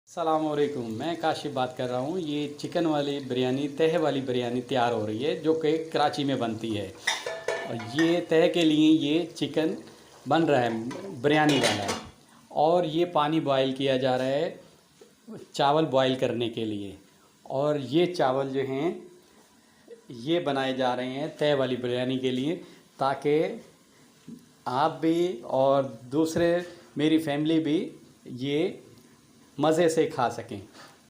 अस्सलामुअलैकुम, मैं काशिफ बात कर रहा हूँ। ये चिकन वाली बिरयानी, तह वाली बिरयानी तैयार हो रही है जो कि कराची में बनती है। और ये तह के लिए ये चिकन बन रहा है, बिरयानी वाला है। और ये पानी बॉयल किया जा रहा है चावल बॉयल करने के लिए। और ये चावल जो हैं ये बनाए जा रहे हैं तह वाली बिरयानी के लिए, ताकि आप भी और दूसरे मेरी फैमिली भी ये मज़े से खा सकें।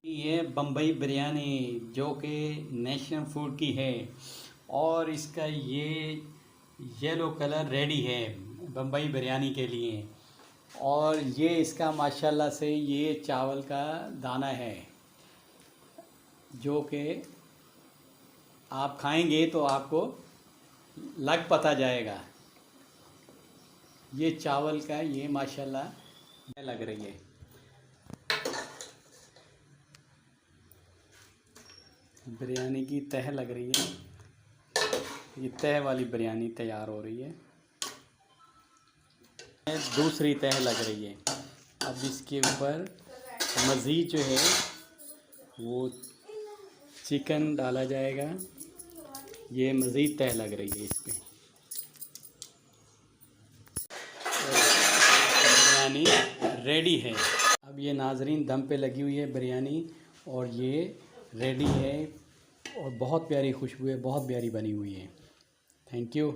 ये बम्बई बिरयानी जो कि नेशनल फूड की है, और इसका ये येलो कलर रेडी है बम्बई बिरयानी के लिए। और ये इसका माशाल्लाह से ये चावल का दाना है जो कि आप खाएंगे तो आपको लग पता जाएगा। ये चावल का ये माशाल्लाह लग रही है। बिरयानी की तह लग रही है। ये तह वाली बिरयानी तैयार हो रही है। दूसरी तह लग रही है। अब इसके ऊपर मज़ीद जो है वो चिकन डाला जाएगा। ये मज़ीद तह लग रही है इस पर। बिरयानी रेडी है। अब ये नाजरीन दम पे लगी हुई है बिरयानी, और ये रेडी है और बहुत प्यारी खुशबू है, बहुत प्यारी बनी हुई है। Thank you.